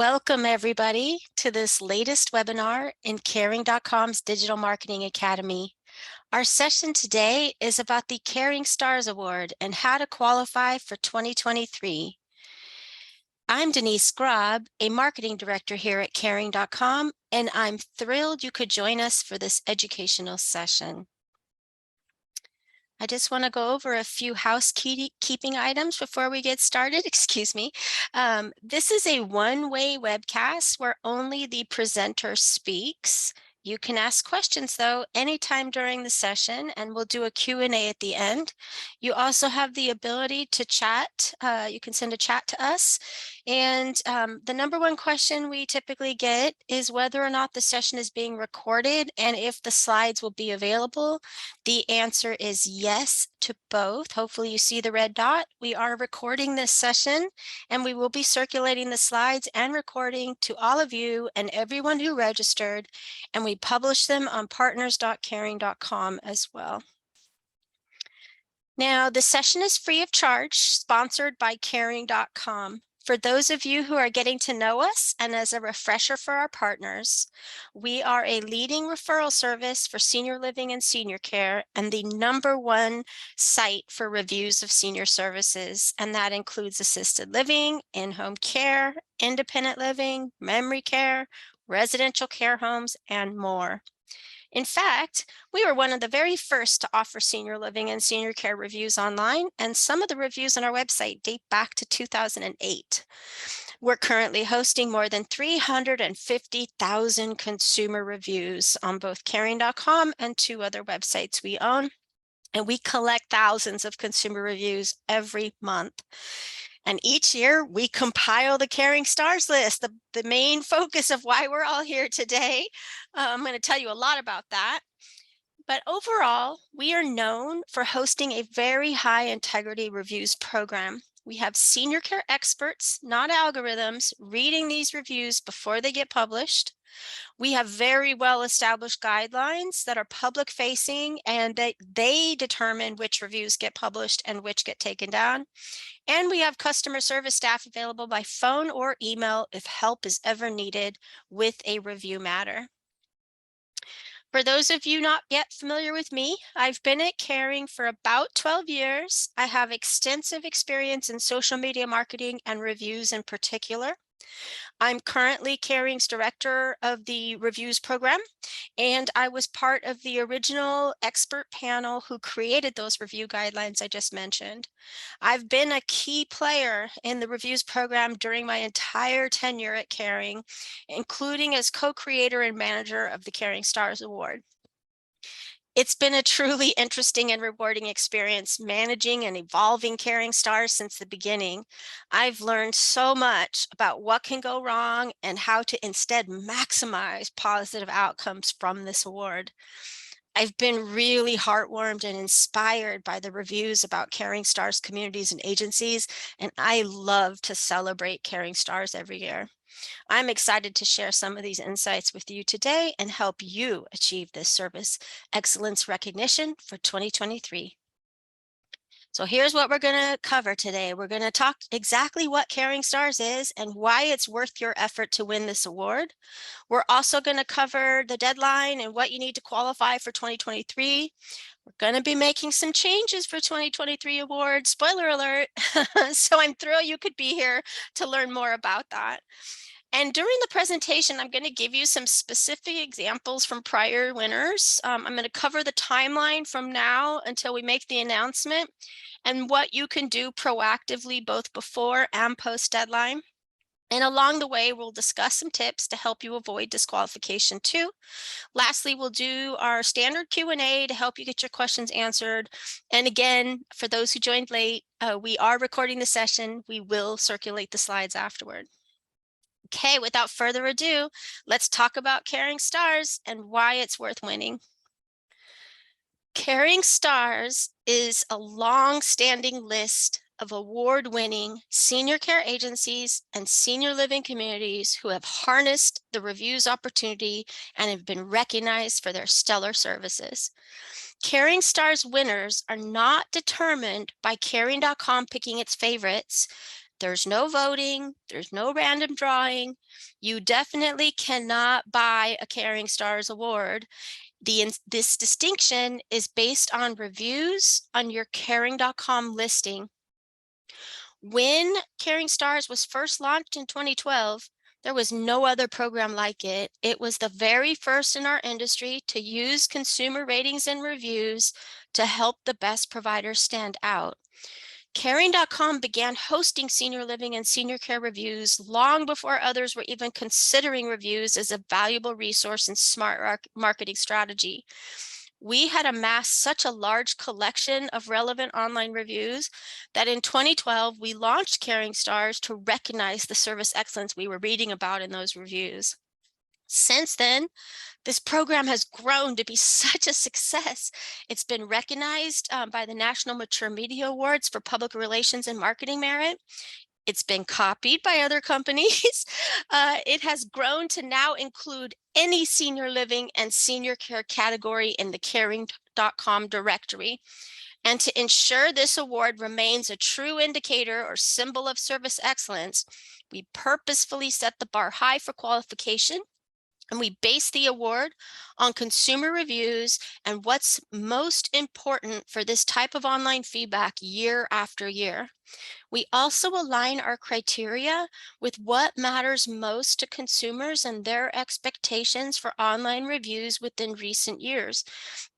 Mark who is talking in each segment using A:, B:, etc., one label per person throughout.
A: Welcome everybody to this latest webinar in Caring.com's Digital Marketing Academy. Our session today is about the Caring Stars Award and how to qualify for 2023. I'm Denise Graab, a marketing director here at Caring.com, and I'm thrilled you could join us for this educational session. I just want to go over a few housekeeping items before we get started. Excuse me. This is a one-way webcast where only the presenter speaks. You can ask questions, though, anytime during the session, and we'll do a Q&A at the end. You also have the ability to chat. You can send a chat to us. And the number one question we typically get is whether or not the session is being recorded and if the slides will be available. The answer is yes to both. Hopefully you see the red dot. We are recording this session and we will be circulating the slides and recording to all of you and everyone who registered, and we publish them on partners.caring.com as well. Now, the session is free of charge, sponsored by Caring.com. For those of you who are getting to know us, and as a refresher for our partners, we are a leading referral service for senior living and senior care, and the #1 site for reviews of senior services. And that includes assisted living, in-home care, independent living, memory care, residential care homes, and more. In fact, we were one of the very first to offer senior living and senior care reviews online, and some of the reviews on our website date back to 2008. We're currently hosting more than 350,000 consumer reviews on both Caring.com and 2 other websites we own, and we collect thousands of consumer reviews every month. And each year we compile the Caring Stars list, the main focus of why we're all here today. I'm going to tell you a lot about that. But overall, we are known for hosting a very high integrity reviews program. We have senior care experts, not algorithms, reading these reviews before they get published. We have very well-established guidelines that are public-facing, and that they determine which reviews get published and which get taken down. And we have customer service staff available by phone or email if help is ever needed with a review matter. For those of you not yet familiar with me, I've been at Caring for about 12 years. I have extensive experience in social media marketing and reviews in particular. I'm currently Caring's director of the reviews program, and I was part of the original expert panel who created those review guidelines I just mentioned. I've been a key player in the reviews program during my entire tenure at Caring, including as co-creator and manager of the Caring Stars Award. It's been a truly interesting and rewarding experience managing and evolving Caring Stars since the beginning. I've learned so much about what can go wrong and how to instead maximize positive outcomes from this award. I've been really heartwarmed and inspired by the reviews about Caring Stars communities and agencies, and I love to celebrate Caring Stars every year. I'm excited to share some of these insights with you today and help you achieve this service excellence recognition for 2023. So here's what we're going to cover today. We're going to talk exactly what Caring Stars is and why it's worth your effort to win this award. We're also going to cover the deadline and what you need to qualify for 2023. We're going to be making some changes for 2023 awards. Spoiler alert. So I'm thrilled you could be here to learn more about that. And during the presentation, I'm going to give you some specific examples from prior winners. I'm going to cover the timeline from now until we make the announcement and what you can do proactively both before and post deadline. And along the way, we'll discuss some tips to help you avoid disqualification too. Lastly, we'll do our standard Q&A to help you get your questions answered. And again, for those who joined late, we are recording the session. We will circulate the slides afterward. Okay, without further ado, let's talk about Caring Stars and why it's worth winning. Caring Stars is a long-standing list of award-winning senior care agencies and senior living communities who have harnessed the reviews opportunity and have been recognized for their stellar services. Caring Stars winners are not determined by Caring.com picking its favorites. There's no voting, there's no random drawing. You definitely cannot buy a Caring Stars award. This distinction is based on reviews on your caring.com listing. When Caring Stars was first launched in 2012, there was no other program like it. It was the very first in our industry to use consumer ratings and reviews to help the best providers stand out. Caring.com began hosting senior living and senior care reviews long before others were even considering reviews as a valuable resource and smart marketing strategy. We had amassed such a large collection of relevant online reviews that in 2012, we launched Caring Stars to recognize the service excellence we were reading about in those reviews. Since then, this program has grown to be such a success. It's been recognized by the National Mature Media Awards for Public Relations and Marketing Merit. It's been copied by other companies. It has grown to now include any senior living and senior care category in the caring.com directory. And to ensure this award remains a true indicator or symbol of service excellence, we purposefully set the bar high for qualification. And we base the award on consumer reviews and what's most important for this type of online feedback year after year. We also align our criteria with what matters most to consumers and their expectations for online reviews within recent years.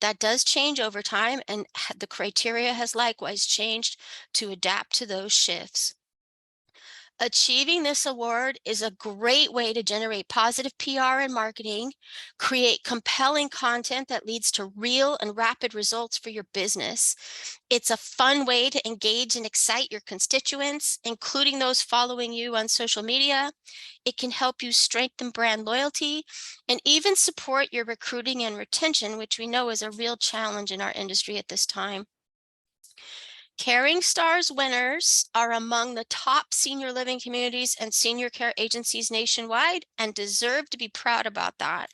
A: That does change over time, and the criteria has likewise changed to adapt to those shifts. Achieving this award is a great way to generate positive PR and marketing, create compelling content that leads to real and rapid results for your business. It's a fun way to engage and excite your constituents, including those following you on social media. It can help you strengthen brand loyalty and even support your recruiting and retention, which we know is a real challenge in our industry at this time. Caring Stars winners are among the top senior living communities and senior care agencies nationwide and deserve to be proud about that.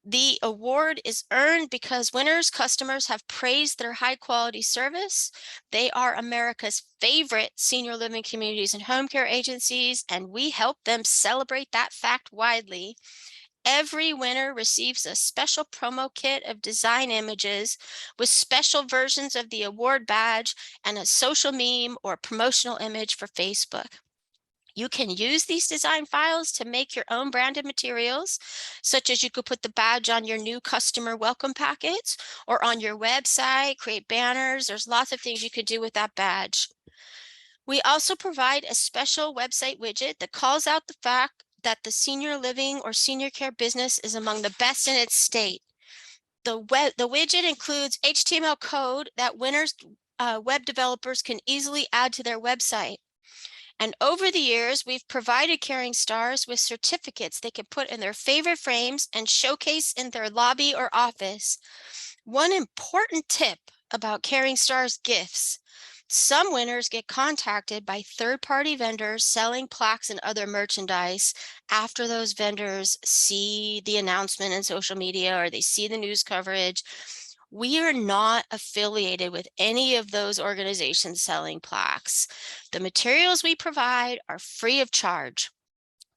A: The award is earned because winners' customers have praised their high quality service. They are America's favorite senior living communities and home care agencies, and we help them celebrate that fact widely. Every winner receives a special promo kit of design images with special versions of the award badge and a social meme or promotional image for Facebook. You can use these design files to make your own branded materials, such as you could put the badge on your new customer welcome packets or on your website, create banners. There's lots of things you could do with that badge. We also provide a special website widget that calls out the fact that the senior living or senior care business is among the best in its state. The widget includes HTML code that winners web developers can easily add to their website. And over the years, we've provided Caring Stars with certificates they can put in their favorite frames and showcase in their lobby or office. One important tip about Caring Stars gifts: some winners get contacted by third-party vendors selling plaques and other merchandise after those vendors see the announcement in social media or they see the news coverage. We are not affiliated with any of those organizations selling plaques. The materials we provide are free of charge.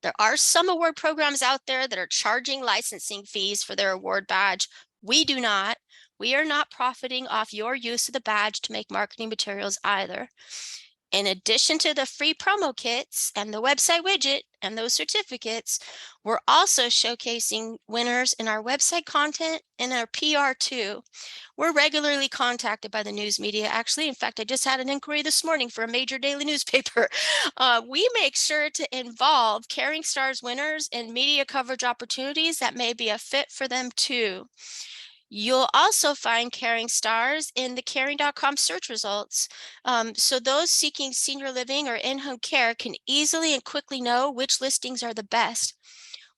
A: There are some award programs out there that are charging licensing fees for their award badge. We do not. We are not profiting off your use of the badge to make marketing materials either. In addition to the free promo kits and the website widget and those certificates, we're also showcasing winners in our website content and our PR too. We're regularly contacted by the news media. Actually, in fact, I just had an inquiry this morning for a major daily newspaper. We make sure to involve Caring Stars winners in media coverage opportunities that may be a fit for them too. You'll also find Caring Stars in the caring.com search results. So those seeking senior living or in-home care can easily and quickly know which listings are the best.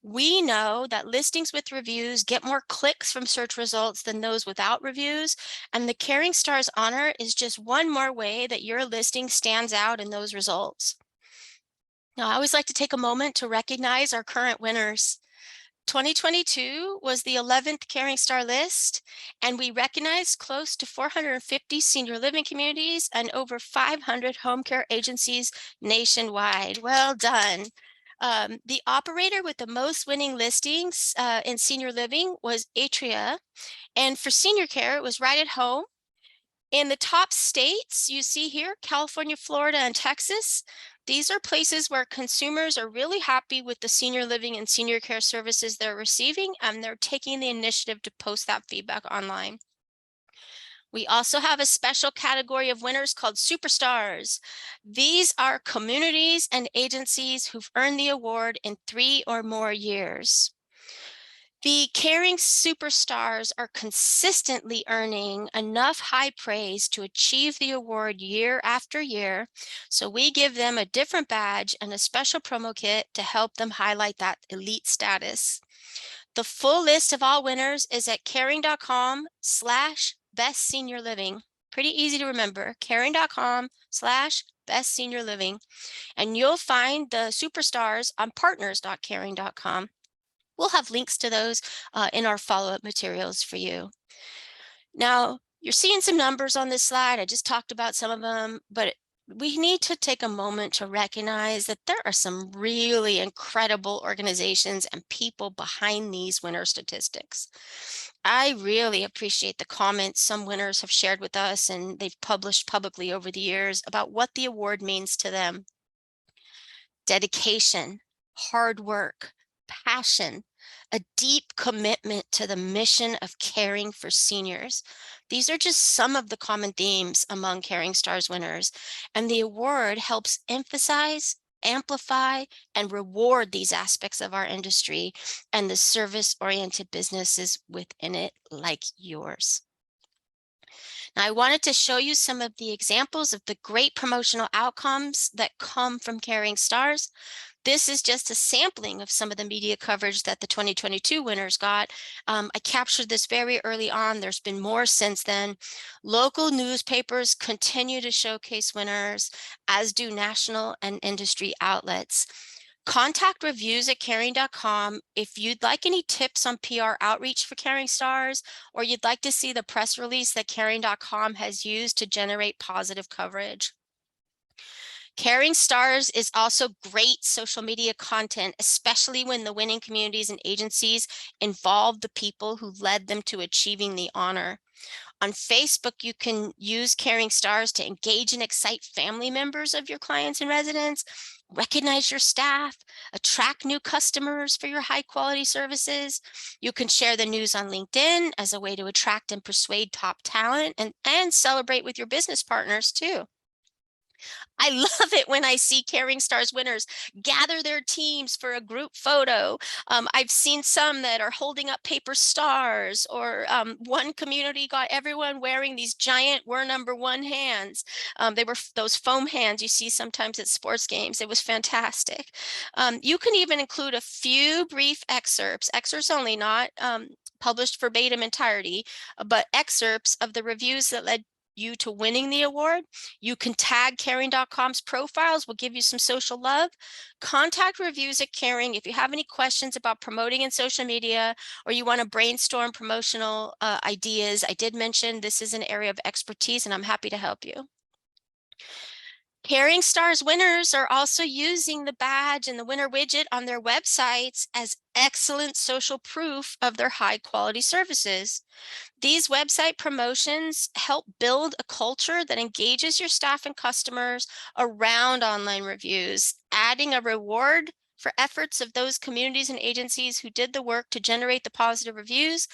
A: We know that listings with reviews get more clicks from search results than those without reviews, and the Caring Stars honor is just one more way that your listing stands out in those results. Now, I always like to take a moment to recognize our current winners. 2022 was the 11th Caring Star list, and we recognized close to 450 senior living communities and over 500 home care agencies nationwide. Well done. The operator with the most winning listings in senior living was Atria, and for senior care, it was Right at Home. In the top states, you see here, California, Florida, and Texas. These are places where consumers are really happy with the senior living and senior care services they're receiving, and they're taking the initiative to post that feedback online. We also have a special category of winners called superstars. These are communities and agencies who've earned the award in 3 or more years. The caring superstars are consistently earning enough high praise to achieve the award year after year, so we give them a different badge and a special promo kit to help them highlight that elite status. The full list of all winners is at caring.com/bestseniorliving. Pretty easy to remember, caring.com/bestseniorliving, and you'll find the superstars on partners.caring.com. We'll have links to those in our follow-up materials for you. Now, you're seeing some numbers on this slide. I just talked about some of them, but we need to take a moment to recognize that there are some really incredible organizations and people behind these winner statistics. I really appreciate the comments some winners have shared with us and they've published publicly over the years about what the award means to them. Dedication, hard work, passion, a deep commitment to the mission of caring for seniors. These are just some of the common themes among Caring Stars winners, and the award helps emphasize, amplify, and reward these aspects of our industry and the service-oriented businesses within it, like yours. Now, I wanted to show you some of the examples of the great promotional outcomes that come from Caring Stars. This is just a sampling of some of the media coverage that the 2022 winners got. I captured this very early on. There's been more since then. Local newspapers continue to showcase winners, as do national and industry outlets. Contact reviews at caring.com if you'd like any tips on PR outreach for Caring Stars, or you'd like to see the press release that caring.com has used to generate positive coverage. Caring Stars is also great social media content, especially when the winning communities and agencies involve the people who led them to achieving the honor. On Facebook, you can use Caring Stars to engage and excite family members of your clients and residents, recognize your staff, attract new customers for your high quality services. You can share the news on LinkedIn as a way to attract and persuade top talent and celebrate with your business partners too. I love it when I see Caring Stars winners gather their teams for a group photo. I've seen some that are holding up paper stars, or one community got everyone wearing these giant "We're number one" hands. They were those foam hands you see sometimes at sports games. It was fantastic. You can even include a few brief excerpts only, not published verbatim entirety, but excerpts of the reviews that led you to winning the award. You can tag Caring.com's profiles. We'll give you some social love. Contact reviews at Caring if you have any questions about promoting in social media, or you want to brainstorm promotional ideas. I did mention this is an area of expertise, and I'm happy to help you. Caring Stars winners are also using the badge and the winner widget on their websites as excellent social proof of their high quality services. These website promotions help build a culture that engages your staff and customers around online reviews, adding a reward for efforts of those communities and agencies who did the work to generate the positive reviews,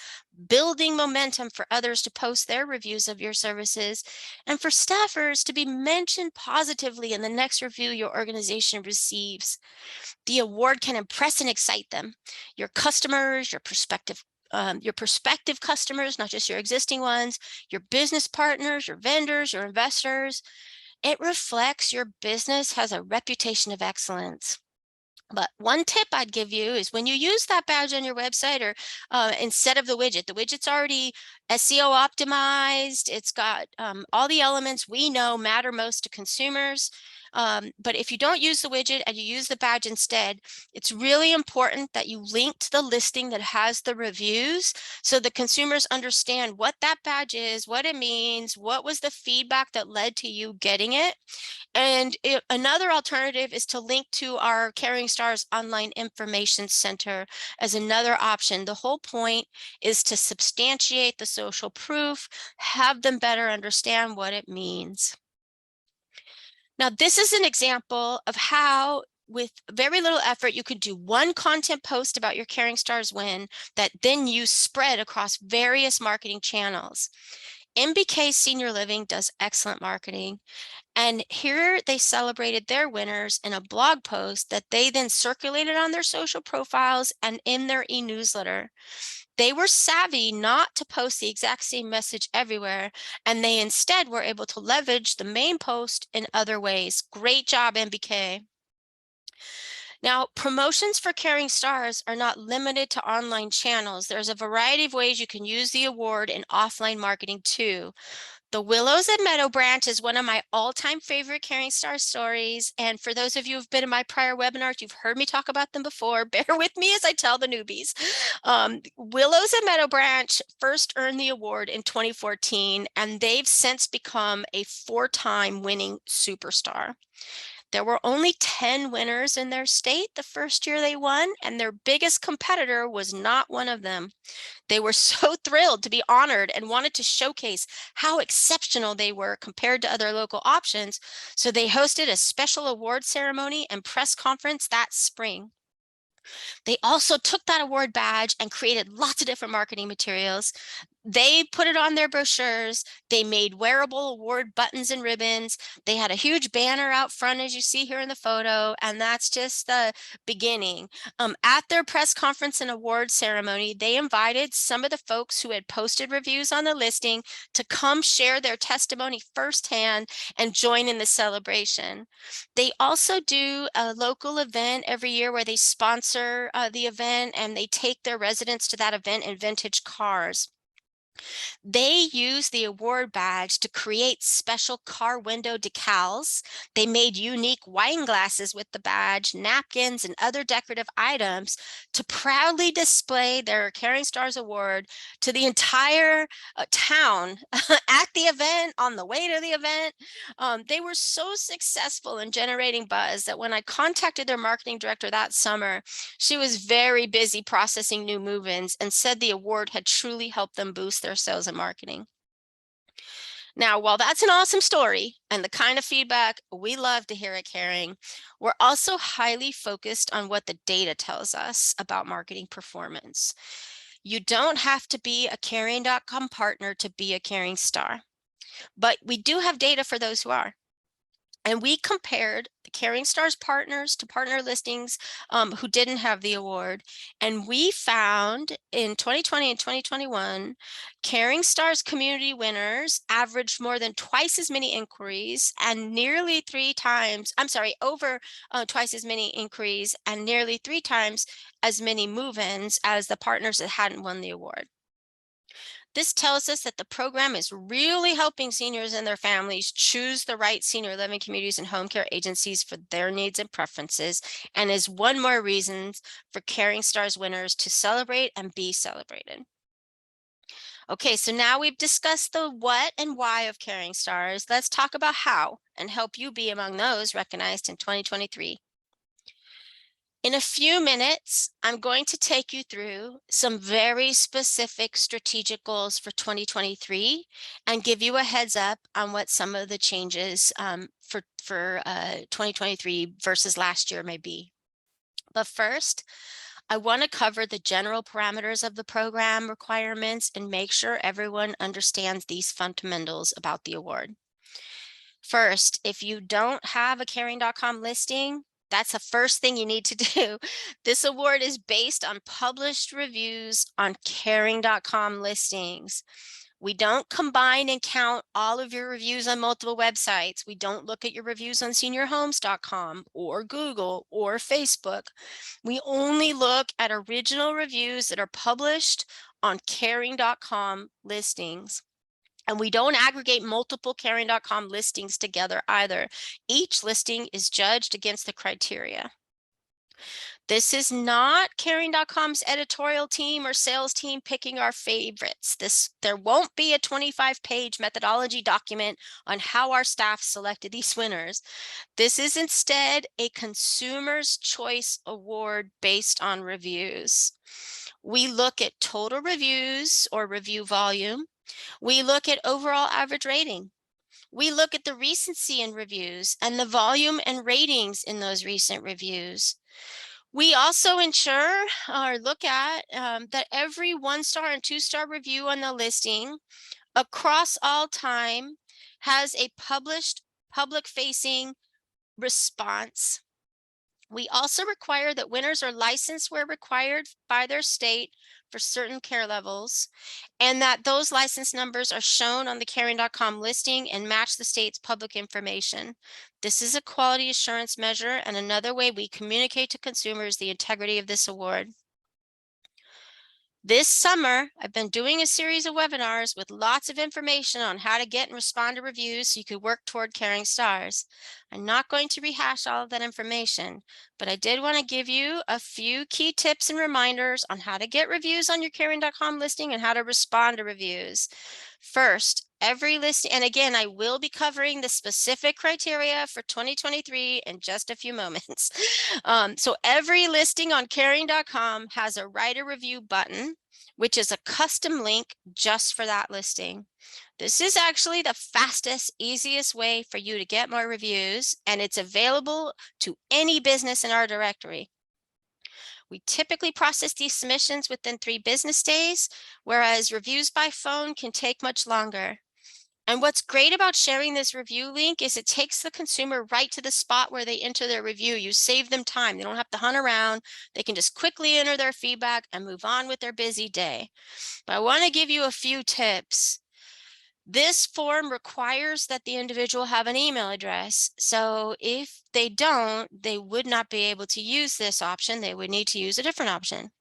A: building momentum for others to post their reviews of your services, and for staffers to be mentioned positively in the next review your organization receives. The award can impress and excite them, your customers, your prospective customers, not just your existing ones, your business partners, your vendors, your investors. It reflects your business has a reputation of excellence. But one tip I'd give you is when you use that badge on your website, or instead of the widget's already SEO optimized. It's got all the elements we know matter most to consumers. But if you don't use the widget and you use the badge instead, it's really important that you link to the listing that has the reviews so the consumers understand what that badge is, what it means, what was the feedback that led to you getting it. And another alternative is to link to our Caring Stars Online Information Center as another option. The whole point is to substantiate the social proof, have them better understand what it means. Now, this is an example of how, with very little effort, you could do one content post about your Caring Stars win that then you spread across various marketing channels. MBK Senior Living does excellent marketing. And here they celebrated their winners in a blog post that they then circulated on their social profiles and in their e-newsletter. They were savvy not to post the exact same message everywhere, and they instead were able to leverage the main post in other ways. Great job, MBK. Now, promotions for Caring Stars are not limited to online channels. There's a variety of ways you can use the award in offline marketing too. The Willows at Meadow Branch is one of my all-time favorite Caring Star stories. And for those of you who've been in my prior webinars, you've heard me talk about them before. Bear with me as I tell the newbies. Willows at Meadow Branch first earned the award in 2014, and they've since become a 4-time winning superstar. There were only 10 winners in their state the first year they won, and their biggest competitor was not one of them. They were so thrilled to be honored and wanted to showcase how exceptional they were compared to other local options, so they hosted a special award ceremony and press conference that spring. They also took that award badge and created lots of different marketing materials. They put it on their brochures. They made wearable award buttons and ribbons. They had a huge banner out front, as you see here in the photo, and that's just the beginning. At their press conference and award ceremony, they invited some of the folks who had posted reviews on the listing to come share their testimony firsthand and join in the celebration. They also do a local event every year where they sponsor the event, and they take their residents to that event in vintage cars. They use the award badge to create special car window decals. They made unique wine glasses with the badge, napkins, and other decorative items to proudly display their Caring Stars Award to the entire town at the event, on the way to the event. They were so successful in generating buzz that when I contacted their marketing director that summer, she was very busy processing new move-ins and said the award had truly helped them boost their sales and marketing. Now, while that's an awesome story and the kind of feedback we love to hear at Caring, we're also highly focused on what the data tells us about marketing performance. You don't have to be a Caring.com partner to be a Caring Star, but we do have data for those who are. And we compared the Caring Stars partners to partner listings who didn't have the award. And we found in 2020 and 2021, Caring Stars community winners averaged more than twice as many inquiries and nearly 3 times, over twice as many inquiries and nearly 3 times as many move-ins as the partners that hadn't won the award. This tells us that the program is really helping seniors and their families choose the right senior living communities and home care agencies for their needs and preferences, and is one more reason for Caring Stars winners to celebrate and be celebrated. Okay, so now we've discussed the what and why of Caring Stars. Let's talk about how and help you be among those recognized in 2023. In a few minutes, I'm going to take you through some very specific strategic goals for 2023 and give you a heads up on what some of the changes for 2023 versus last year may be. But first, I want to cover the general parameters of the program requirements and make sure everyone understands these fundamentals about the award. First, if you don't have a Caring.com listing, that's the first thing you need to do. This award is based on published reviews on Caring.com listings. We don't combine and count all of your reviews on multiple websites. We don't look at your reviews on seniorhomes.com or Google or Facebook. We only look at original reviews that are published on Caring.com listings. And we don't aggregate multiple Caring.com listings together either. Each listing is judged against the criteria. This is not Caring.com's editorial team or sales team picking our favorites. There won't be a 25-page methodology document on how our staff selected these winners. This is instead a Consumer's Choice Award based on reviews. We look at total reviews or review volume. We look at overall average rating. We look at the recency in reviews and the volume and ratings in those recent reviews. We also ensure or look at that every 1-star and 2-star review on the listing across all time has a published public-facing response. We also require that winners are licensed where required by their state for certain care levels, and that those license numbers are shown on the Caring.com listing and match the state's public information. This is a quality assurance measure and another way we communicate to consumers the integrity of this award. This summer, I've been doing a series of webinars with lots of information on how to get and respond to reviews so you could work toward Caring Stars. I'm not going to rehash all of that information, but I did want to give you a few key tips and reminders on how to get reviews on your Caring.com listing and how to respond to reviews. First, every listing, and again, I will be covering the specific criteria for 2023 in just a few moments. So every listing on Caring.com has a write a review button, which is a custom link just for that listing. This is actually the fastest, easiest way for you to get more reviews, and it's available to any business in our directory. We typically process these submissions within 3 business days, whereas reviews by phone can take much longer. And what's great about sharing this review link is it takes the consumer right to the spot where they enter their review. You save them time. They don't have to hunt around. They can just quickly enter their feedback and move on with their busy day. But I want to give you a few tips. This form requires that the individual have an email address. So if they don't, they would not be able to use this option. They would need to use a different option.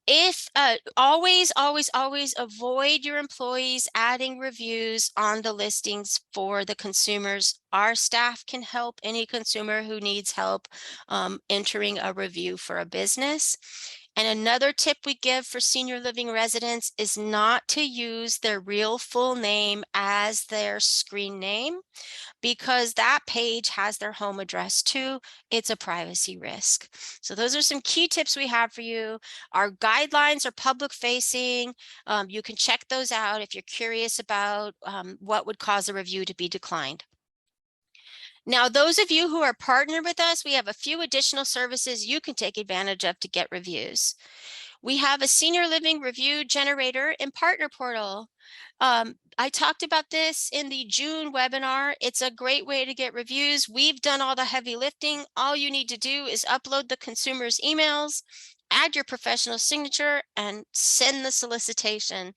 A: If always avoid your employees adding reviews on the listings for the consumers. Our staff can help any consumer who needs help entering a review for a business. And another tip we give for senior living residents is not to use their real full name as their screen name, because that page has their home address too. It's a privacy risk. So those are some key tips we have for you. Our guidelines are public facing. You can check those out if you're curious about what would cause a review to be declined. Now, those of you who are partnered with us, we have a few additional services you can take advantage of to get reviews. We have a senior living review generator and partner portal. I talked about this in the June webinar. It's a great way to get reviews. We've done all the heavy lifting. All you need to do is upload the consumer's emails, add your professional signature, and send the solicitation.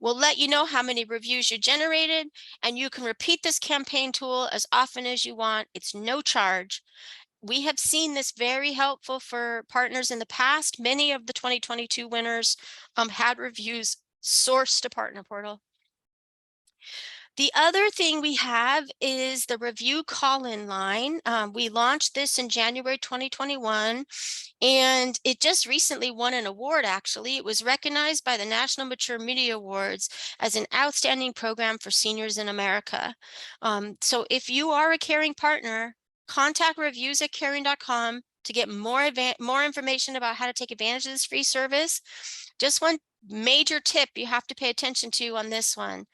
A: We'll let you know how many reviews you generated, and you can repeat this campaign tool as often as you want. It's no charge. We have seen this very helpful for partners in the past. Many of the 2022 winners had reviews sourced to Partner Portal. The other thing we have is the review call-in line. We launched this in January 2021, and it just recently won an award, actually. It was recognized by the National Mature Media Awards as an outstanding program for seniors in America. So if you are a Caring partner, contact reviews@caring.com to get more information about how to take advantage of this free service. Just one major tip you have to pay attention to on this one.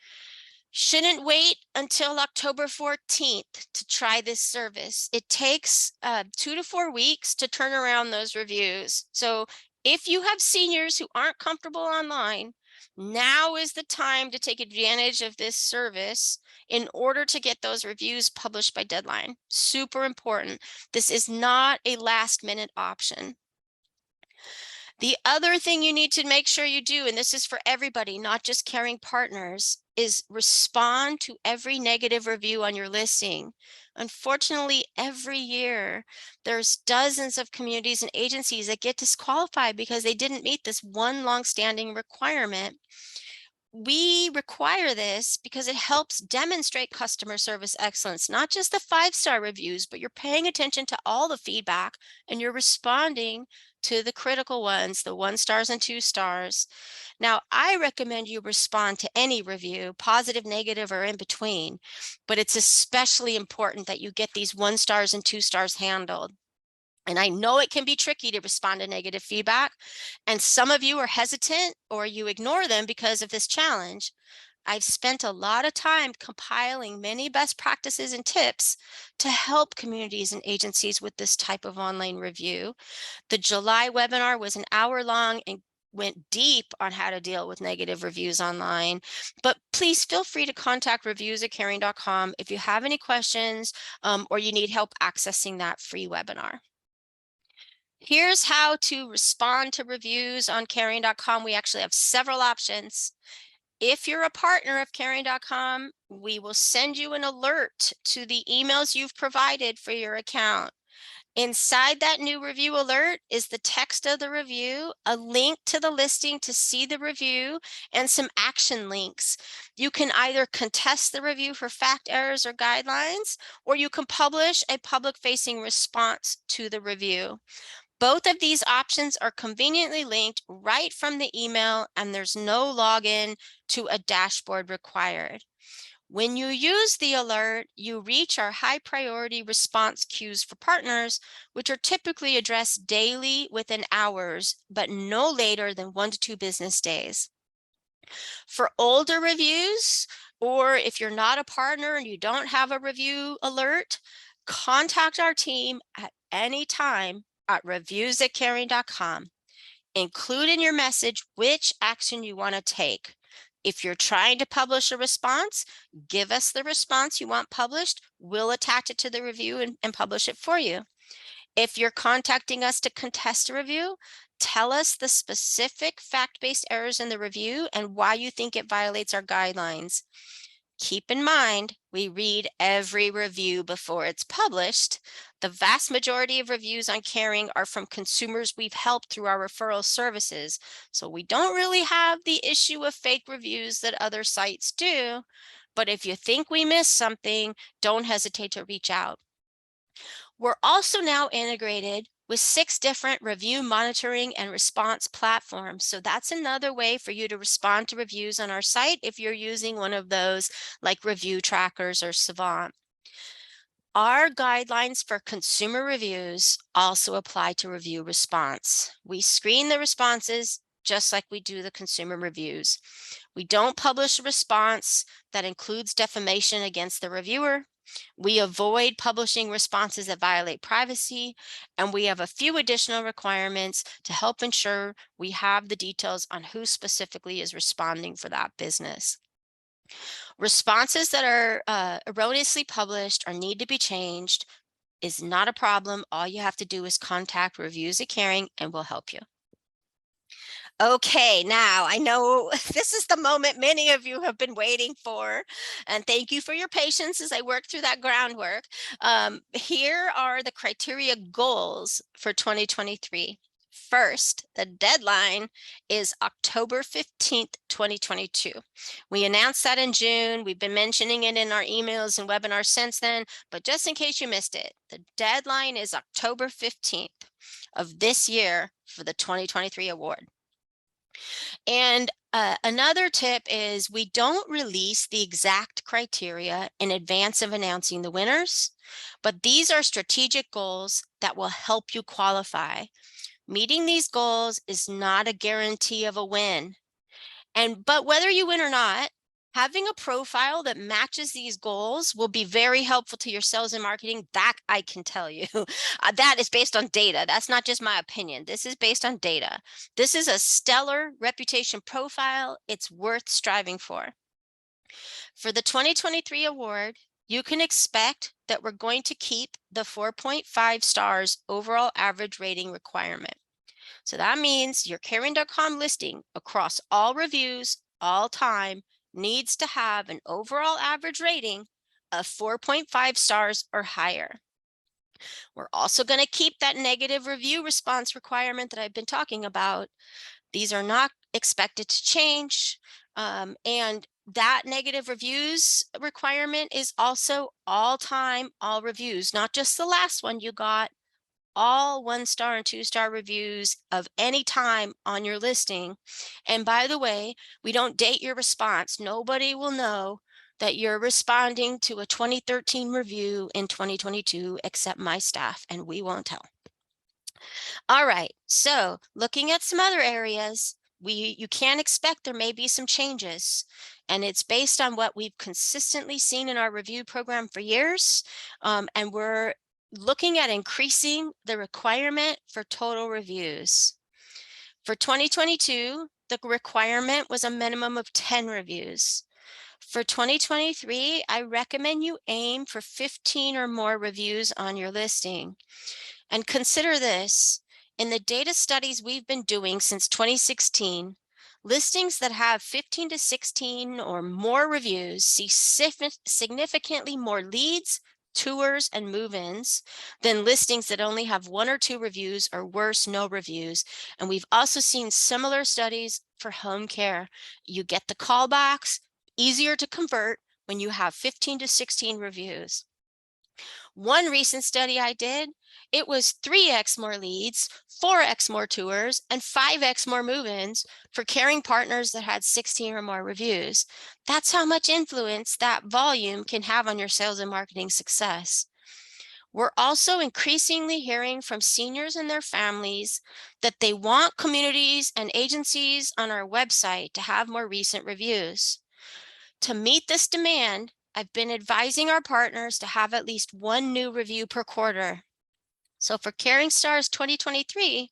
A: Shouldn't wait until October 14th to try this service. It takes 2 to 4 weeks to turn around those reviews. So if you have seniors who aren't comfortable online, now is the time to take advantage of this service in order to get those reviews published by deadline. Super important. This is not a last minute option. The other thing you need to make sure you do, and this is for everybody, not just Caring partners, is respond to every negative review on your listing. Unfortunately, every year, there's dozens of communities and agencies that get disqualified because they didn't meet this one longstanding requirement. we require this because it helps demonstrate customer service excellence, not just the 5-star reviews, but you're paying attention to all the feedback and you're responding to the critical ones, the 1 stars and 2 stars. Now, I recommend you respond to any review, positive, negative, or in between, but it's especially important that you get these 1 stars and 2 stars handled. And I know it can be tricky to respond to negative feedback, and some of you are hesitant or you ignore them because of this challenge. I've spent a lot of time compiling many best practices and tips to help communities and agencies with this type of online review. The July webinar was an hour long and went deep on how to deal with negative reviews online. But please feel free to contact reviews@caring.com if you have any questions or you need help accessing that free webinar. Here's how to respond to reviews on caring.com. We actually have several options. If you're a partner of caring.com, we will send you an alert to the emails you've provided for your account. Inside that new review alert is the text of the review, a link to the listing to see the review, and some action links. You can either contest the review for fact errors or guidelines, or you can publish a public-facing response to the review. Both of these options are conveniently linked right from the email, and there's no login to a dashboard required. When you use the alert, you reach our high priority response queues for partners, which are typically addressed daily within hours, but no later than 1 to 2 business days. For older reviews, or if you're not a partner and you don't have a review alert, contact our team at any time at reviews@caring.com. Include in your message which action you want to take. If you're trying to publish a response, give us the response you want published. We'll attach it to the review and publish it for you. If you're contacting us to contest a review, tell us the specific fact-based errors in the review and why you think it violates our guidelines. Keep in mind, we read every review before it's published. The vast majority of reviews on Caring are from consumers we've helped through our referral services. So we don't really have the issue of fake reviews that other sites do. But if you think we missed something, don't hesitate to reach out. We're also now integrated with 6 different review monitoring and response platforms. So that's another way for you to respond to reviews on our site if you're using one of those like Review Trackers or Savant. Our guidelines for consumer reviews also apply to review response. We screen the responses just like we do the consumer reviews. We don't publish a response that includes defamation against the reviewer. We avoid publishing responses that violate privacy, and we have a few additional requirements to help ensure we have the details on who specifically is responding for that business. Responses that are erroneously published or need to be changed is not a problem. All you have to do is contact Reviews@Caring and we'll help you. Okay, now I know this is the moment many of you have been waiting for, and thank you for your patience as I work through that groundwork. Here are the criteria goals for 2023. First, the deadline is October 15th, 2022. We announced that in June. We've been mentioning it in our emails and webinars since then, but just in case you missed it, the deadline is October 15th of this year for the 2023 award. And another tip is we don't release the exact criteria in advance of announcing the winners, but these are strategic goals that will help you qualify. Meeting these goals is not a guarantee of a win. But whether you win or not, having a profile that matches these goals will be very helpful to your sales and marketing. That I can tell you. That is based on data. That's not just my opinion. This is based on data. This is a stellar reputation profile. It's worth striving for. For the 2023 award, you can expect that we're going to keep the 4.5 stars overall average rating requirement. So that means your Caring.com listing across all reviews, all time, needs to have an overall average rating of 4.5 stars or higher. We're also going to keep that negative review response requirement that I've been talking about. These are not expected to change. And that negative reviews requirement is also all time, all reviews, not just the last one you got, all 1-star and 2-star reviews of any time on your listing. And by the way, we don't date your response. Nobody will know that you're responding to a 2013 review in 2022 except my staff, and we won't tell. All right, so looking at some other areas, you can expect there may be some changes, and it's based on what we've consistently seen in our review program for years, and we're looking at increasing the requirement for total reviews. For 2022, the requirement was a minimum of 10 reviews. For 2023, I recommend you aim for 15 or more reviews on your listing. And consider this, in the data studies we've been doing since 2016, listings that have 15 to 16 or more reviews see significantly more leads, tours, and move-ins than listings that only have 1 or 2 reviews, or worse, no reviews. And we've also seen similar studies for home care. You get the callbacks, easier to convert when you have 15 to 16 reviews. One recent study I did, it was 3x more leads, 4x more tours, and 5x more move-ins for caring partners that had 16 or more reviews. That's how much influence that volume can have on your sales and marketing success. We're also increasingly hearing from seniors and their families that they want communities and agencies on our website to have more recent reviews. To meet this demand, I've been advising our partners to have at least 1 new review per quarter. So for Caring Stars 2023,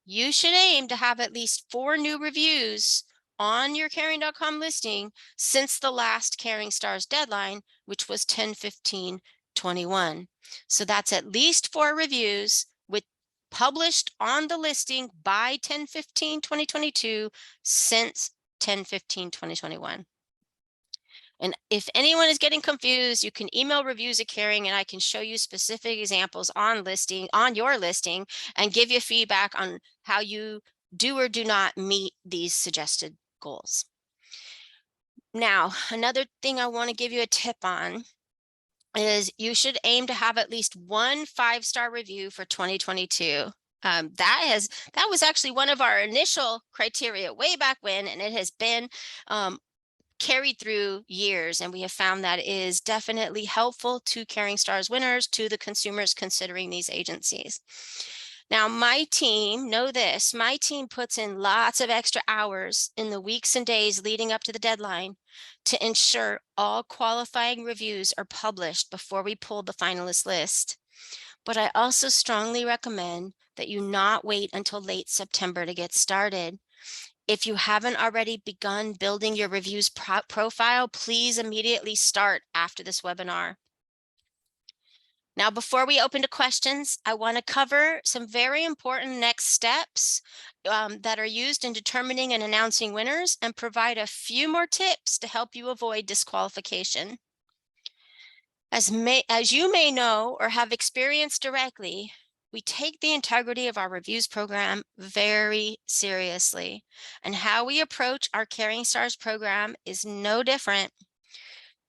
A: you should aim to have at least 4 new reviews on your caring.com listing since the last Caring Stars deadline, which was 10/15/21. So that's at least 4 reviews with published on the listing by 10/15/2022 since 10/15/2021. And if anyone is getting confused, you can email reviews at Caring, and I can show you specific examples on your listing, and give you feedback on how you do or do not meet these suggested goals. Now, another thing I want to give you a tip on is you should aim to have at least 1 5-star review for 2022. That was actually one of our initial criteria way back when, and it has been carried through years, and we have found that is definitely helpful to Caring Stars winners, to the consumers considering these agencies. Now, my team, know this, my team puts in lots of extra hours in the weeks and days leading up to the deadline to ensure all qualifying reviews are published before we pull the finalist list. But I also strongly recommend that you not wait until late September to get started. If you haven't already begun building your reviews profile, please immediately start after this webinar. Now, before we open to questions, I want to cover some very important next steps that are used in determining and announcing winners, and provide a few more tips to help you avoid disqualification. As you may know or have experienced directly, we take the integrity of our reviews program very seriously, and how we approach our Caring Stars program is no different.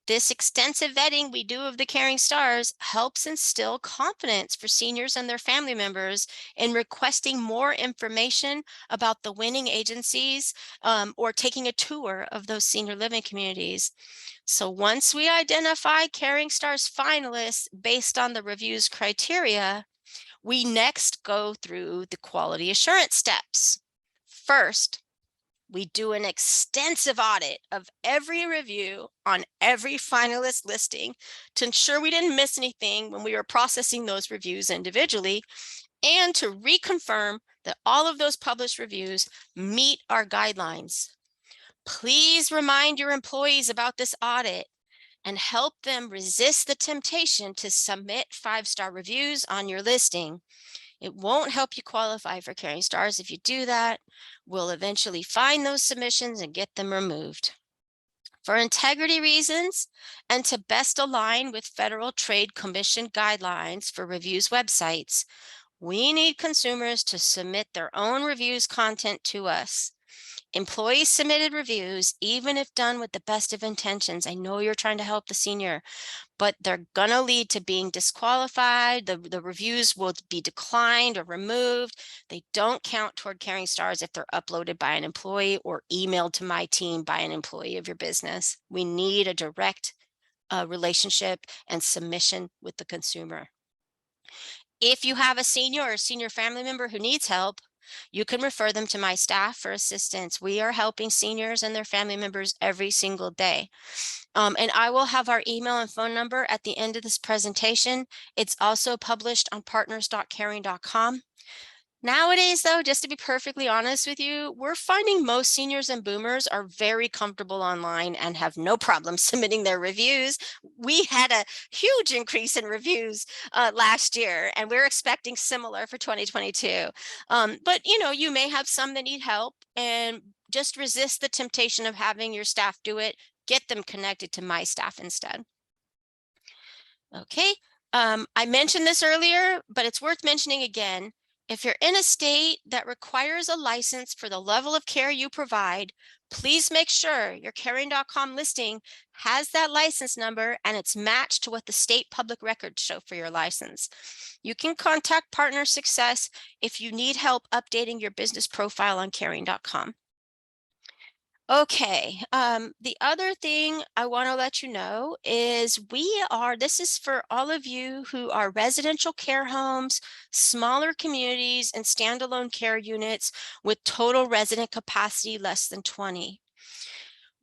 A: This extensive vetting we do of the Caring Stars helps instill confidence for seniors and their family members in requesting more information about the winning agencies, or taking a tour of those senior living communities. So once we identify Caring Stars finalists based on the reviews criteria, we next go through the quality assurance steps. First, we do an extensive audit of every review on every finalist listing to ensure we didn't miss anything when we were processing those reviews individually, and to reconfirm that all of those published reviews meet our guidelines. Please remind your employees about this audit and help them resist the temptation to submit 5-star reviews on your listing. It won't help you qualify for Caring Stars if you do that. We'll eventually find those submissions and get them removed. For integrity reasons, and to best align with Federal Trade Commission guidelines for reviews websites, we need consumers to submit their own reviews content to us. Employee submitted reviews, even if done with the best of intentions, I know you're trying to help the senior, but they're going to lead to being disqualified. The reviews will be declined or removed. They don't count toward Caring Stars if they're uploaded by an employee or emailed to my team by an employee of your business. We need a direct relationship and submission with the consumer. If you have a senior or a senior family member who needs help, you can refer them to my staff for assistance. We are helping seniors and their family members every single day. And I will have our email and phone number at the end of this presentation. It's also published on partners.caring.com. Nowadays, though, just to be perfectly honest with you, we're finding most seniors and boomers are very comfortable online and have no problem submitting their reviews. We had a huge increase in reviews last year, and we're expecting similar for 2022. But, you know, you may have some that need help, and just resist the temptation of having your staff do it. Get them connected to my staff instead. Okay, I mentioned this earlier, but it's worth mentioning again. If you're in a state that requires a license for the level of care you provide, please make sure your Caring.com listing has that license number and it's matched to what the state public records show for your license. You can contact Partner Success if you need help updating your business profile on Caring.com. Okay, the other thing I want to let you know is this is for all of you who are residential care homes, smaller communities, and standalone care units with total resident capacity less than 20.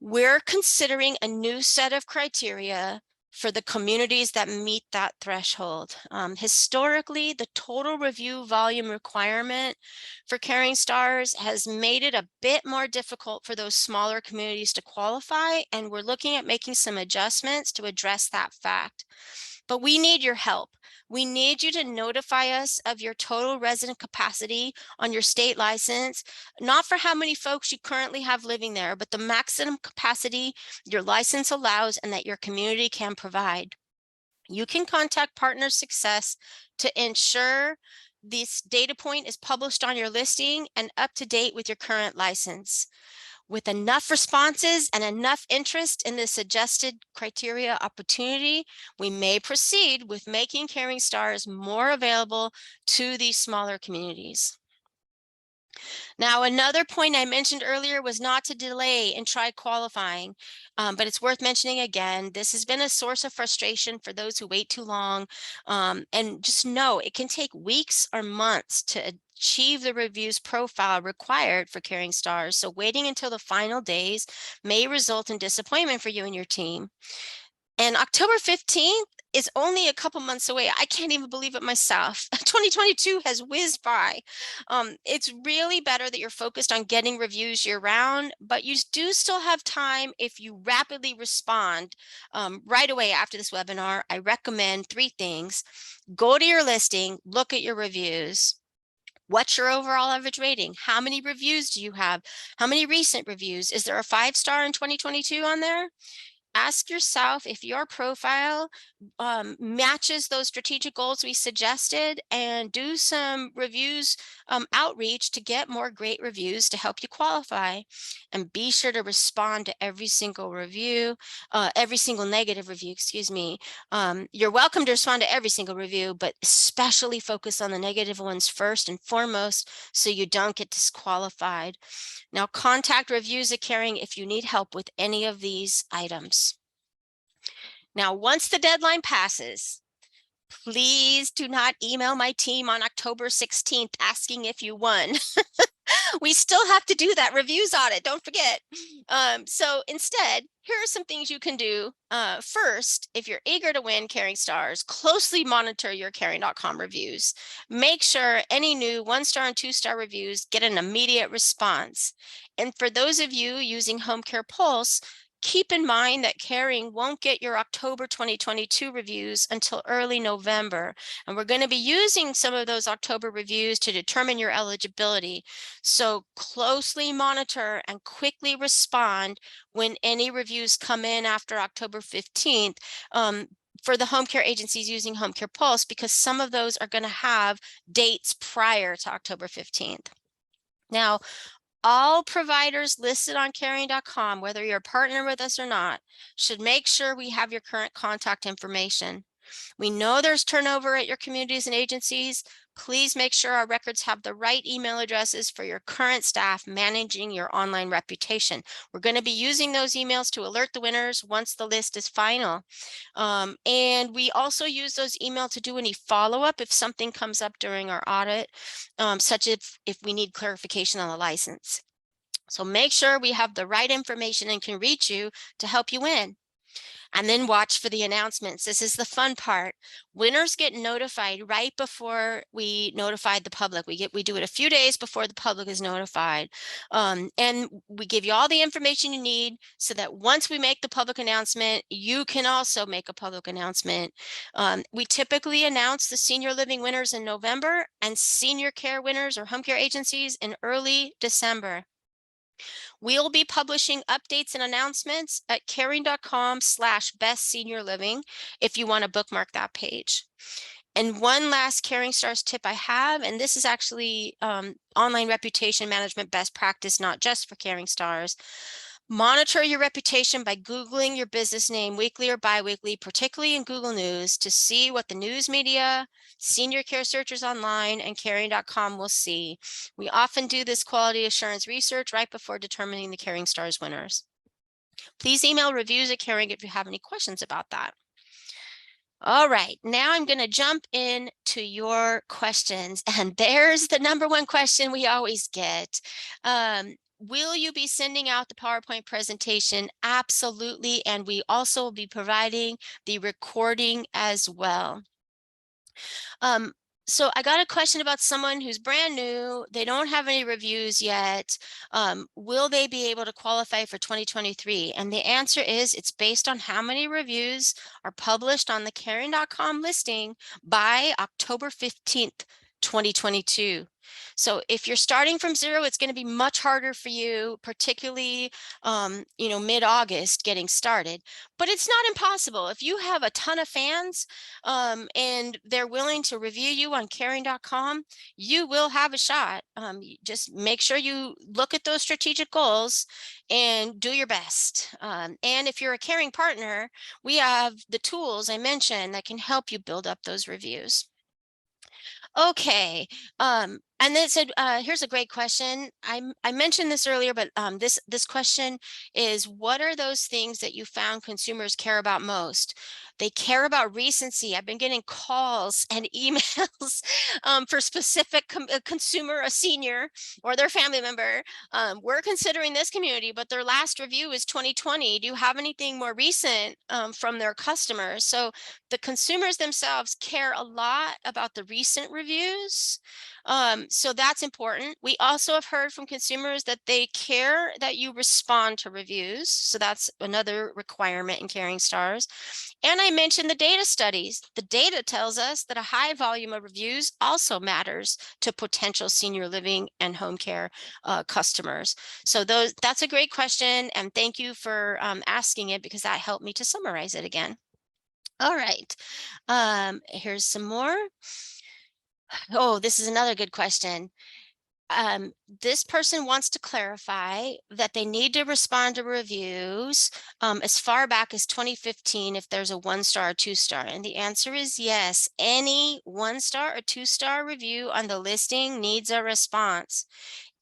A: We're considering a new set of criteria for the communities that meet that threshold. Historically, the total review volume requirement for Caring Stars has made it a bit more difficult for those smaller communities to qualify, and we're looking at making some adjustments to address that fact. But we need your help. We need you to notify us of your total resident capacity on your state license, not for how many folks you currently have living there, but the maximum capacity your license allows and that your community can provide. You can contact Partner Success to ensure this data point is published on your listing and up to date with your current license. With enough responses and enough interest in this adjusted criteria opportunity, we may proceed with making Caring Stars more available to these smaller communities. Now, another point I mentioned earlier was not to delay and try qualifying, but it's worth mentioning again. This has been a source of frustration for those who wait too long. And just know it can take weeks or months to achieve the reviews profile required for Caring Stars. So waiting until the final days may result in disappointment for you and your team. And October 15th is only a couple months away. I can't even believe it myself. 2022 has whizzed by. It's really better that you're focused on getting reviews year round, but you do still have time if you rapidly respond right away after this webinar. I recommend 3 things. Go to your listing, look at your reviews. What's your overall average rating? How many reviews do you have? How many recent reviews? Is there a 5-star in 2022 on there? Ask yourself if your profile matches those strategic goals we suggested, and do some reviews outreach to get more great reviews to help you qualify. And be sure to respond to every single review, every single negative review, excuse me. You're welcome to respond to every single review, but especially focus on the negative ones first and foremost so you don't get disqualified. Now, contact Reviews of Caring if you need help with any of these items. Now, once the deadline passes, please do not email my team on October 16th asking if you won. We still have to do that reviews audit, don't forget. So instead, here are some things you can do. First, if you're eager to win Caring Stars, closely monitor your Caring.com reviews. Make sure any new 1-star and 2-star reviews get an immediate response. And for those of you using Home Care Pulse, keep in mind that Caring won't get your October 2022 reviews until early November. And we're going to be using some of those October reviews to determine your eligibility. So closely monitor and quickly respond when any reviews come in after October 15th for the home care agencies using Home Care Pulse, because some of those are going to have dates prior to October 15th. Now, All providers listed on caring.com, whether you're a partner with us or not, should make sure we have your current contact information. We know there's turnover at your communities and agencies. Please make sure our records have the right email addresses for your current staff managing your online reputation. We're going to be using those emails to alert the winners once the list is final. And we also use those emails to do any follow-up if something comes up during our audit, such as if we need clarification on the license. So make sure we have the right information and can reach you to help you win. And then watch for the announcements. This is the fun part. Winners get notified right before we notify the public. We do it a few days before the public is notified. And we give you all the information you need so that once we make the public announcement, you can also make a public announcement. We typically announce the senior living winners in November and senior care winners or home care agencies in early December. We'll be publishing updates and announcements at caring.com/bestseniorliving if you want to bookmark that page. And one last Caring Stars tip I have, and this is actually online reputation management best practice, not just for Caring Stars. Monitor your reputation by Googling your business name weekly or biweekly, particularly in Google News, to see what the news media, senior care searchers online, and caring.com will see. We often do this quality assurance research right before determining the Caring Stars winners. Please email reviews at Caring if you have any questions about that. All right, now I'm going to jump into your questions. And there's the number one question we always get. Will you be sending out the PowerPoint presentation? Absolutely. And we also will be providing the recording as well. So I got a question about someone who's brand new. They don't have any reviews yet. Will they be able to qualify for 2023? And the answer is it's based on how many reviews are published on the caring.com listing by October 15th, 2022. So if you're starting from zero, it's going to be much harder for you, particularly, mid-August getting started. But it's not impossible. If you have a ton of fans and they're willing to review you on caring.com, you will have a shot. Just make sure you look at those strategic goals and do your best. And if you're a Caring partner, we have the tools I mentioned that can help you build up those reviews. Okay, and then it said, here's a great question. I mentioned this earlier, but this question is, what are those things that you found consumers care about most? They care about recency. I've been getting calls and emails for specific consumer, a senior or their family member. We're considering this community, but their last review is 2020. Do you have anything more recent from their customers? So the consumers themselves care a lot about the recent reviews. So that's important. We also have heard from consumers that they care that you respond to reviews. So that's another requirement in Caring Stars. And I mentioned the data studies. The data tells us that a high volume of reviews also matters to potential senior living and home care customers. So that's a great question. And thank you for asking it, because that helped me to summarize it again. All right, here's some more. Oh, this is another good question. This person wants to clarify that they need to respond to reviews as far back as 2015 if there's a 1-star or 2-star. And the answer is yes. Any 1-star or 2-star review on the listing needs a response.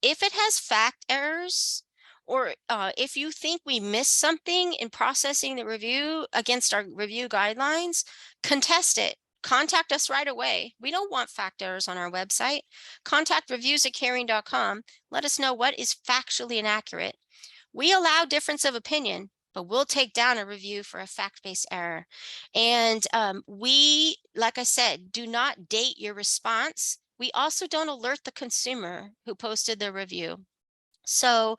A: If it has fact errors, or if you think we missed something in processing the review against our review guidelines, contest it. Contact us right away. We don't want fact errors on our website. Contact reviews@caring.com. Let us know what is factually inaccurate. We allow difference of opinion, but we'll take down a review for a fact-based error. And we, like I said, do not date your response. We also don't alert the consumer who posted the review. So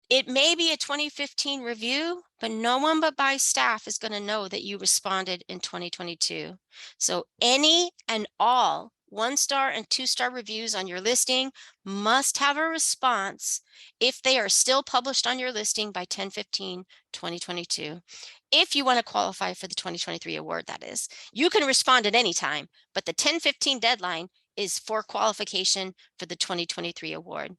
A: it may be a 2015 review, but no one but my staff is going to know that you responded in 2022. So any and all 1-star and 2-star reviews on your listing must have a response if they are still published on your listing by 10/15/2022. If you want to qualify for the 2023 award, that is. You can respond at any time, but the 10/15 deadline is for qualification for the 2023 award.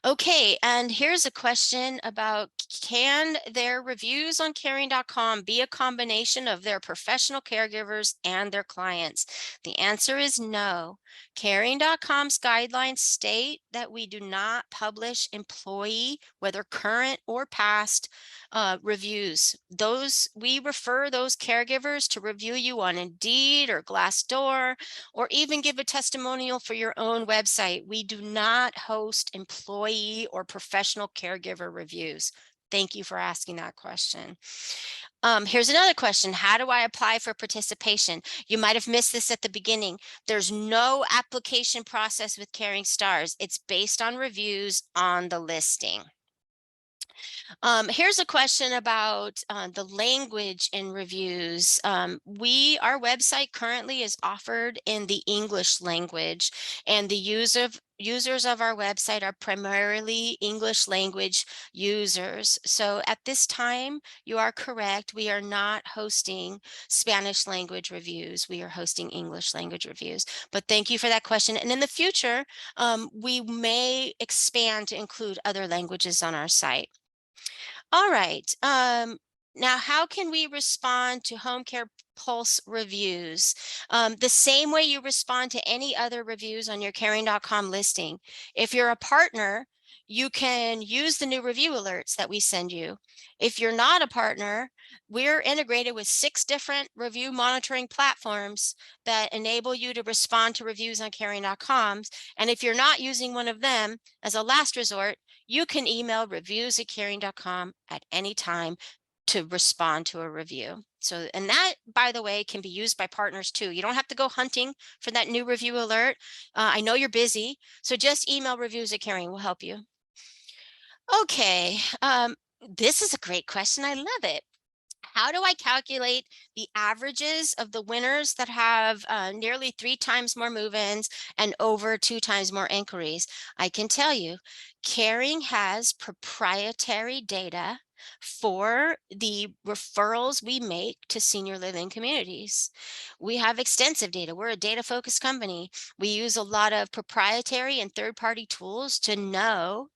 A: Okay, and here's a question about, can their reviews on caring.com be a combination of their professional caregivers and their clients? The answer is no. Caring.com's guidelines state that we do not publish employee, whether current or past, reviews. We refer those caregivers to review you on Indeed or Glassdoor, or even give a testimonial for your own website. We do not host employee or professional caregiver reviews. Thank you for asking that question. Here's another question. How do I apply for participation? You might have missed this at the beginning. There's no application process with Caring Stars. It's based on reviews on the listing. Here's a question about the language in reviews. Our website currently is offered in the English language, and the users of our website are primarily English language users. So at this time, you are correct. We are not hosting Spanish language reviews. We are hosting English language reviews. But thank you for that question. And in the future, we may expand to include other languages on our site. All right. Now, how can we respond to Home Care Pulse reviews? The same way you respond to any other reviews on your caring.com listing. If you're a partner, you can use the new review alerts that we send you. If you're not a partner, we're integrated with 6 different review monitoring platforms that enable you to respond to reviews on caring.com. And if you're not using one of them, as a last resort, you can email reviews@caring.com at any time to respond to a review. So, and that, by the way, can be used by partners too. You don't have to go hunting for that new review alert. I know you're busy, so just email reviews@caring will help you. Okay, this is a great question. I love it. How do I calculate the averages of the winners that have nearly 3 times more move-ins and over 2 times more inquiries? I can tell you, Caring has proprietary data for the referrals we make to senior living communities. We have extensive data. We're a data-focused company. We use a lot of proprietary and third-party tools to know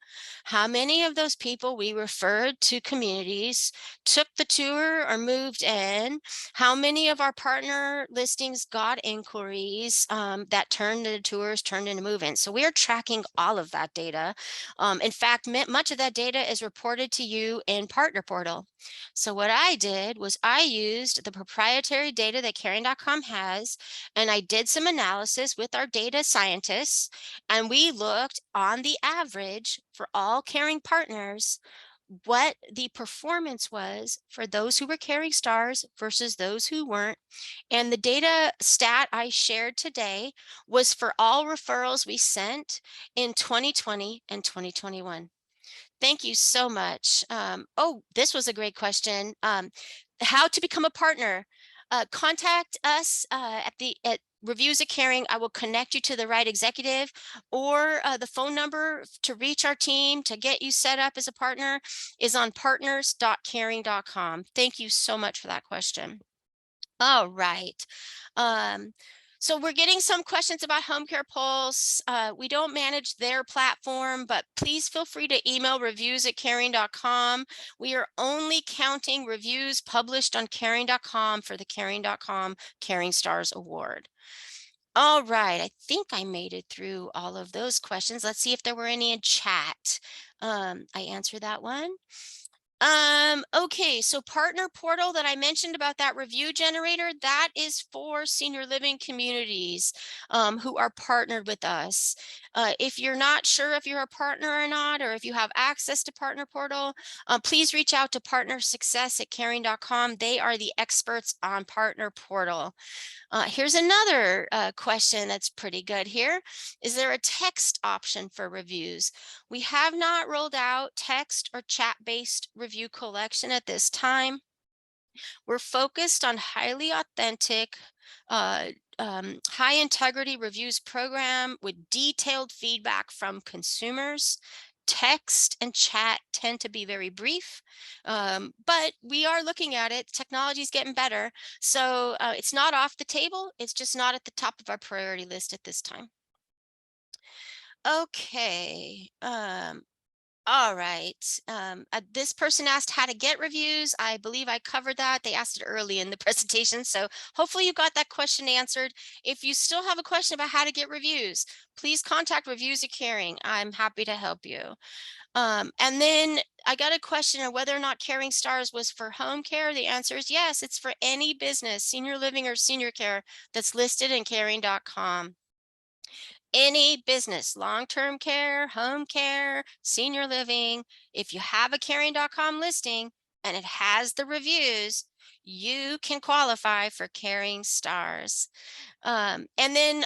A: how many of those people we referred to communities took the tour or moved in, how many of our partner listings got inquiries that turned into tours, turned into move-ins. So we are tracking all of that data. In fact, much of that data is reported to you in Partner Portal. So what I did was I used the proprietary data that Caring.com has, and I did some analysis with our data scientists, and we looked on the average for all Caring partners what the performance was for those who were Caring Stars versus those who weren't. And the data stat I shared today was for all referrals we sent in 2020 and 2021. Thank you so much. Oh, this was a great question. How to become a partner? Contact us at Reviews@Caring. I will connect you to the right executive, or the phone number to reach our team to get you set up as a partner is on partners.caring.com. Thank you so much for that question. All right. So we're getting some questions about Home Care Pulse. We don't manage their platform, but please feel free to email reviews@caring.com. We are only counting reviews published on caring.com for the caring.com Caring Stars Award. All right, I think I made it through all of those questions. Let's see if there were any in chat. I answered that one. Okay, so Partner Portal that I mentioned about that review generator, that is for senior living communities who are partnered with us. If you're not sure if you're a partner or not, or if you have access to Partner Portal, please reach out to partnersuccess@caring.com. They are the experts on Partner Portal. Here's another question that's pretty good here. Is there a text option for reviews? We have not rolled out text or chat-based review collection at this time. We're focused on highly authentic, high integrity reviews program with detailed feedback from consumers. Text and chat tend to be very brief, but we are looking at it. Technology is getting better. So it's not off the table. It's just not at the top of our priority list at this time. Okay. All right. This person asked how to get reviews. I believe I covered that. They asked it early in the presentation. So hopefully you got that question answered. If you still have a question about how to get reviews, please contact Reviews of Caring. I'm happy to help you. And then I got a question on whether or not Caring Stars was for home care. The answer is yes, it's for any business, senior living or senior care, that's listed in caring.com. Any business, long-term care, home care, senior living, if you have a caring.com listing and it has the reviews, you can qualify for Caring Stars. And then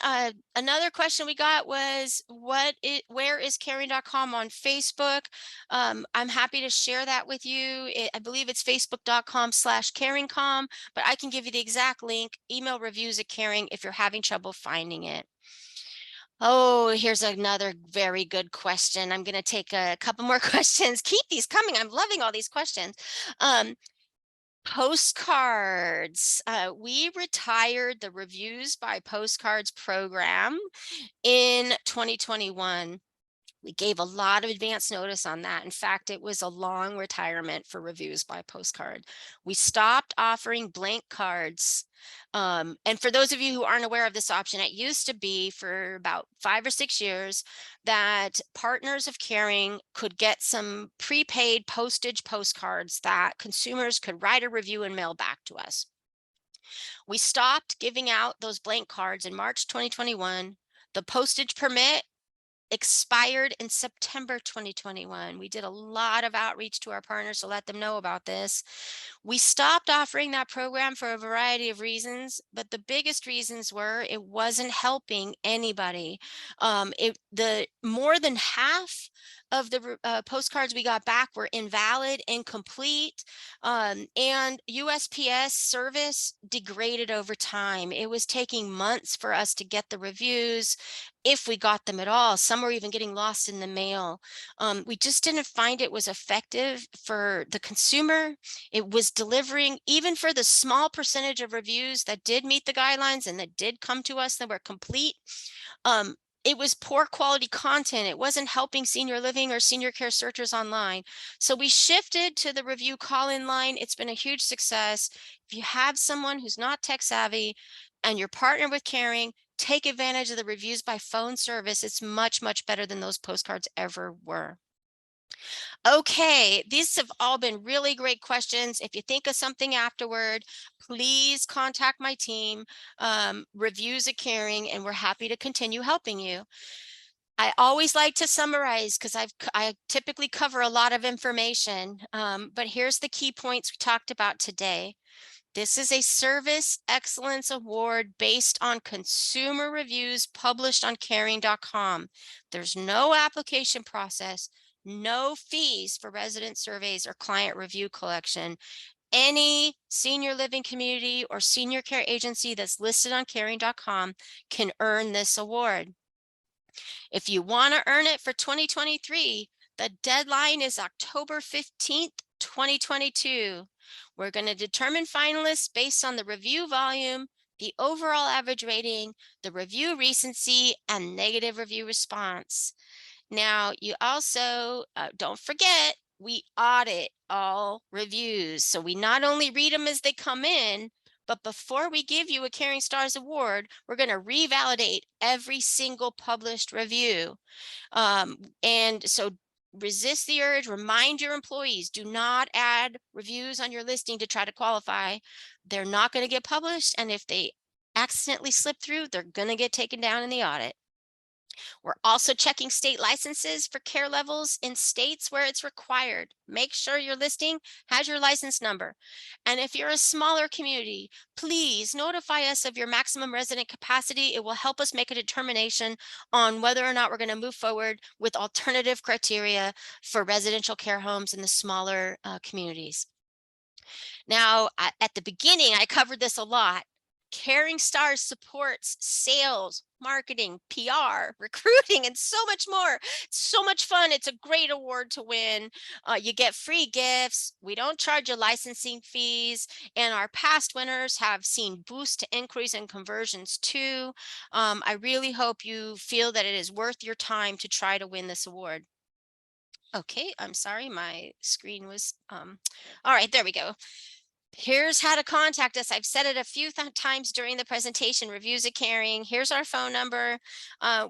A: another question we got was, where is caring.com on Facebook? I'm happy to share that with you. I believe it's facebook.com/caringcom, but I can give you the exact link. Email Reviews at Caring if you're having trouble finding it. Oh, here's another very good question. I'm going to take a couple more questions. Keep these coming. I'm loving all these questions. Um, Postcards. We retired the Reviews by Postcards program in 2021. We gave a lot of advance notice on that. In fact, it was a long retirement for Reviews by Postcard. We stopped offering blank cards. And for those of you who aren't aware of this option, it used to be for about 5 or 6 years that partners of Caring could get some prepaid postage postcards that consumers could write a review and mail back to us. We stopped giving out those blank cards in March 2021. The postage permit expired in September 2021. We did a lot of outreach to our partners to let them know about this. We stopped offering that program for a variety of reasons, but the biggest reasons were it wasn't helping anybody. The more than half of the postcards we got back were invalid, incomplete, and USPS service degraded over time. It was taking months for us to get the reviews, if we got them at all. Some were even getting lost in the mail. We just didn't find it was effective for the consumer. It was delivering, even for the small percentage of reviews that did meet the guidelines and that did come to us that were complete. It was poor quality content. It wasn't helping senior living or senior care searchers online. So we shifted to the review call-in line. It's been a huge success. If you have someone who's not tech savvy and you're partnered with Caring, take advantage of the Reviews by Phone service. It's much, much better than those postcards ever were. Okay, these have all been really great questions. If you think of something afterward, please contact my team, Reviews at Caring, and we're happy to continue helping you. I always like to summarize because I typically cover a lot of information, but here's the key points we talked about today. This is a Service Excellence Award based on consumer reviews published on caring.com. There's no application process, no fees for resident surveys or client review collection. Any senior living community or senior care agency that's listed on caring.com can earn this award. If you want to earn it for 2023, the deadline is October 15th, 2022. We're going to determine finalists based on the review volume, the overall average rating, the review recency, and negative review response. Now, you also, don't forget, we audit all reviews. So we not only read them as they come in, but before we give you a Caring Stars Award, we're going to revalidate every single published review. And so resist the urge, remind your employees, do not add reviews on your listing to try to qualify. They're not going to get published. And if they accidentally slip through, they're going to get taken down in the audit. We're also checking state licenses for care levels in states where it's required. Make sure your listing has your license number. And if you're a smaller community, please notify us of your maximum resident capacity. It will help us make a determination on whether or not we're going to move forward with alternative criteria for residential care homes in the smaller communities. Now, at the beginning, I covered this a lot. Caring Stars supports sales, marketing, PR, recruiting, and so much more. It's so much fun. It's a great award to win. You get free gifts. We don't charge you licensing fees. And our past winners have seen boost to inquiries and conversions too. I really hope you feel that it is worth your time to try to win this award. Okay, I'm sorry, my screen was, all right, there we go. Here's how to contact us. I've said it a few times during the presentation. Reviews of Caring. Here's our phone number.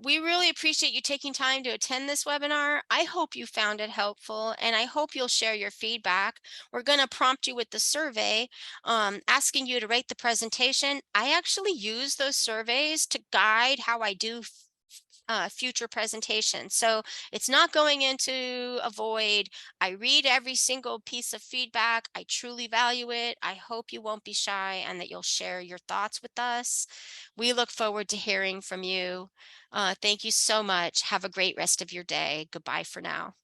A: We really appreciate you taking time to attend this webinar. I hope you found it helpful, and I hope you'll share your feedback. We're going to prompt you with the survey, asking you to rate the presentation. I actually use those surveys to guide how I do future presentations. So it's not going into a void. I read every single piece of feedback. I truly value it. I hope you won't be shy and that you'll share your thoughts with us. We look forward to hearing from you. Thank you so much. Have a great rest of your day. Goodbye for now.